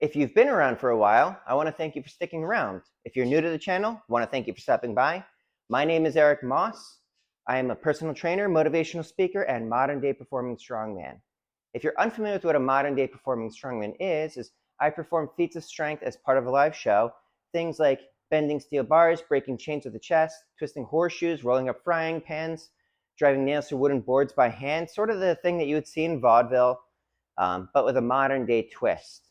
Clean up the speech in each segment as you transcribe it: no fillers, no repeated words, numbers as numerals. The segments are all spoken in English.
If you've been around for a while, I want to thank you for sticking around. If you're new to the channel, I want to thank you for stopping by. My name is Askericmoss. I am a personal trainer, motivational speaker, and modern-day performing strongman. If you're unfamiliar with what a modern-day performing strongman is I perform feats of strength as part of a live show. Things like bending steel bars, breaking chains with the chest, twisting horseshoes, rolling up frying pans, driving nails through wooden boards by hand, sort of the thing that you would see in vaudeville, but with a modern-day twist.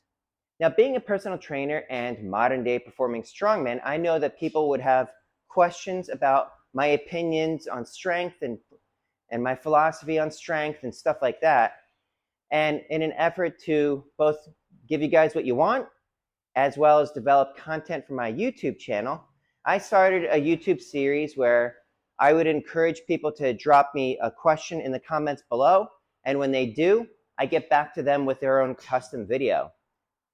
Now, being a personal trainer and modern-day performing strongman, I know that people would have questions about my opinions on strength and my philosophy on strength and stuff like that. And in an effort to both give you guys what you want, as well as develop content for my YouTube channel, I started a YouTube series where I would encourage people to drop me a question in the comments below. And when they do, I get back to them with their own custom video.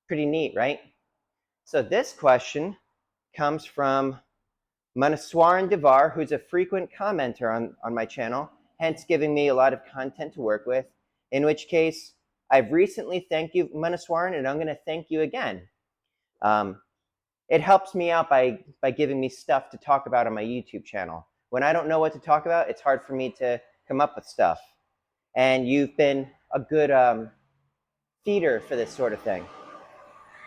Pretty neat, right? So this question comes from Manaswaran Devar, who's a frequent commenter on my channel, hence giving me a lot of content to work with, in which case I've recently thanked you, Manaswaran, and I'm going to thank you again. It helps me out by giving me stuff to talk about on my YouTube channel. When I don't know what to talk about, it's hard for me to come up with stuff. And you've been a good feeder for this sort of thing.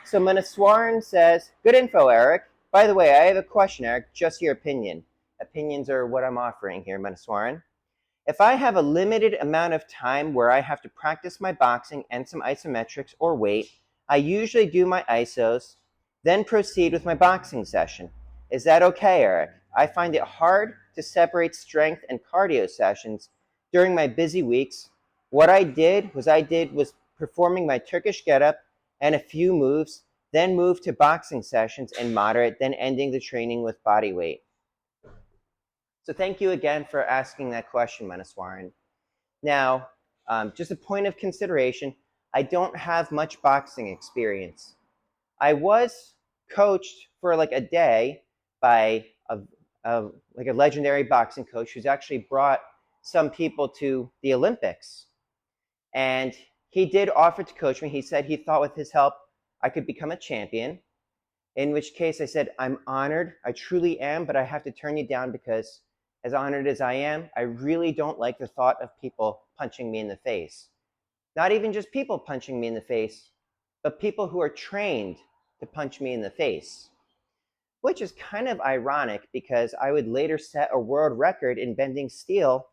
So Manaswaran says, good info, Eric. By the way, I have a question, Eric, just your opinion. Opinions are what I'm offering here, Manaswaran. If I have a limited amount of time where I have to practice my boxing and some isometrics or weight, I usually do my isos, then proceed with my boxing session. Is that okay, Eric? I find it hard to separate strength and cardio sessions during my busy weeks. What I did was performing my Turkish getup and a few moves, then move to boxing sessions and moderate, then ending the training with body weight. So thank you again for asking that question, Manaswaran. Now, just a point of consideration, I don't have much boxing experience. I was coached for like a day by a legendary boxing coach who's actually brought some people to the Olympics. And he did offer to coach me. He said he thought with his help I could become a champion, in which case I said, I'm honored. I truly am, but I have to turn you down because as honored as I am, I really don't like the thought of people punching me in the face. Not even just people punching me in the face, but people who are trained to punch me in the face, which is kind of ironic because I would later set a world record in bending steel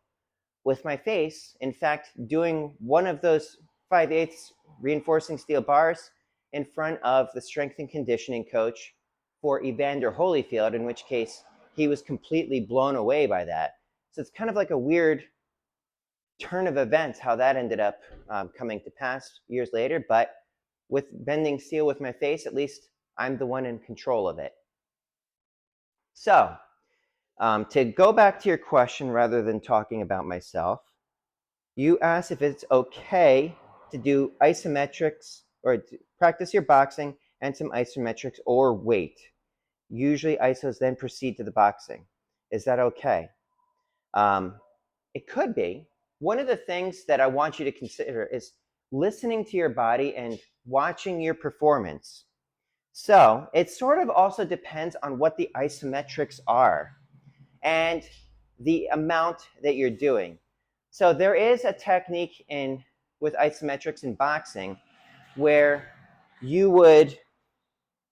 with my face. In fact, doing one of those 5/8 reinforcing steel bars in front of the strength and conditioning coach for Evander Holyfield, in which case he was completely blown away by that. So it's kind of like a weird turn of events how that ended up coming to pass years later. But with bending steel with my face, at least I'm the one in control of it. So to go back to your question rather than talking about myself, you asked if it's okay to do isometrics or to practice your boxing and some isometrics or weight. Usually isos then proceed to the boxing. Is that okay? It could be. One of the things that I want you to consider is listening to your body and watching your performance. So it sort of also depends on what the isometrics are and the amount that you're doing. So there is a technique with isometrics in boxing where you would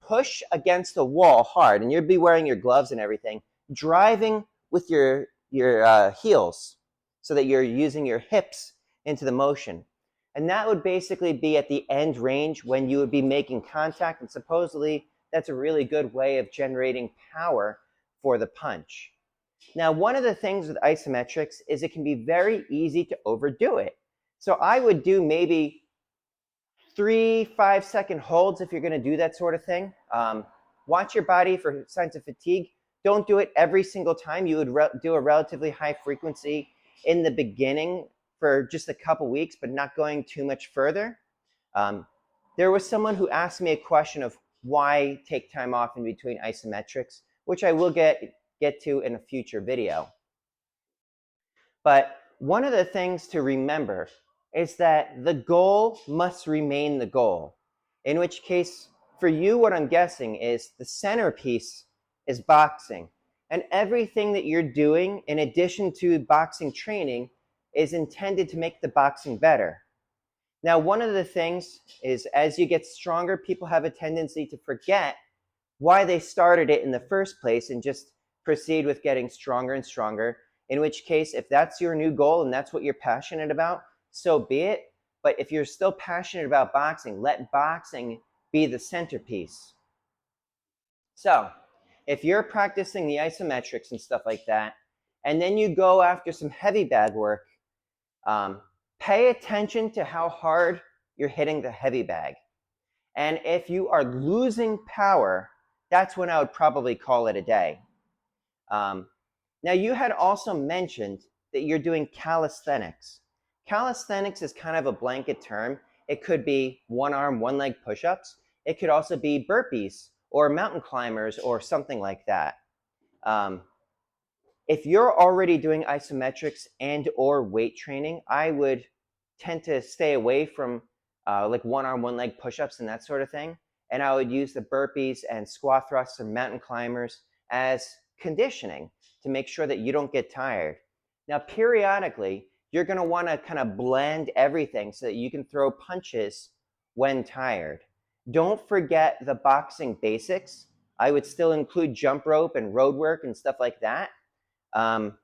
push against the wall hard, and you'd be wearing your gloves and everything, driving with your heels so that you're using your hips into the motion. And that would basically be at the end range when you would be making contact, and supposedly that's a really good way of generating power for the punch. Now, one of the things with isometrics is it can be very easy to overdo it. So I would do maybe 3 5-second holds if you're going to do that sort of thing. Watch your body for signs of fatigue. Don't do it every single time. You would do a relatively high frequency in the beginning for just a couple weeks, but not going too much further. There was someone who asked me a question of why take time off in between isometrics, which I will get to in a future video. But one of the things to remember is that the goal must remain the goal, in which case for you, what I'm guessing is the centerpiece is boxing. And everything that you're doing in addition to boxing training is intended to make the boxing better. Now, one of the things is as you get stronger, people have a tendency to forget why they started it in the first place and just proceed with getting stronger and stronger. In which case, if that's your new goal and that's what you're passionate about, so be it. But if you're still passionate about boxing, let boxing be the centerpiece. So if you're practicing the isometrics and stuff like that, and then you go after some heavy bag work, pay attention to how hard you're hitting the heavy bag. And if you are losing power, that's when I would probably call it a day. Now, you had also mentioned that you're doing calisthenics. Calisthenics is kind of a blanket term. It could be one arm, one leg push-ups. It could also be burpees or mountain climbers or something like that. If you're already doing isometrics and or weight training, I would tend to stay away from like one arm, one leg push-ups and that sort of thing. And I would use the burpees and squat thrusts or mountain climbers as conditioning to make sure that you don't get tired. Now, periodically, you're going to want to kind of blend everything so that you can throw punches when tired. Don't forget the boxing basics. I would still include jump rope and road work and stuff like that. But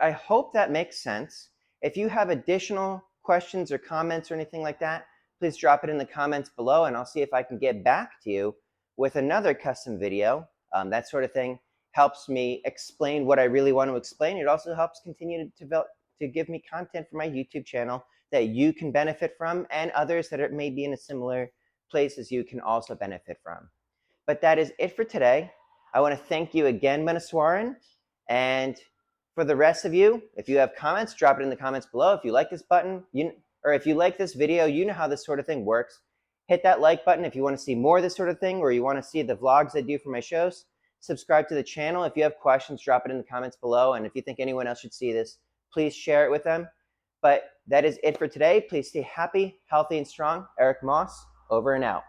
I hope that makes sense. If you have additional questions or comments or anything like that, please drop it in the comments below and I'll see if I can get back to you with another custom video. That sort of thing helps me explain what I really want to explain. It also helps continue to give me content for my YouTube channel that you can benefit from and others that may be in a similar place as you can also benefit from. But that is it for today. I want to thank you again, Manaswaran. And for the rest of you, if you have comments, drop it in the comments below. If you like this button, or if you like this video, you know how this sort of thing works. Hit that like button if you want to see more of this sort of thing, or you want to see the vlogs I do for my shows. Subscribe to the channel. If you have questions, drop it in the comments below. And if you think anyone else should see this, please share it with them. But that is it for today. Please stay happy, healthy, and strong. Askericmoss, over and out.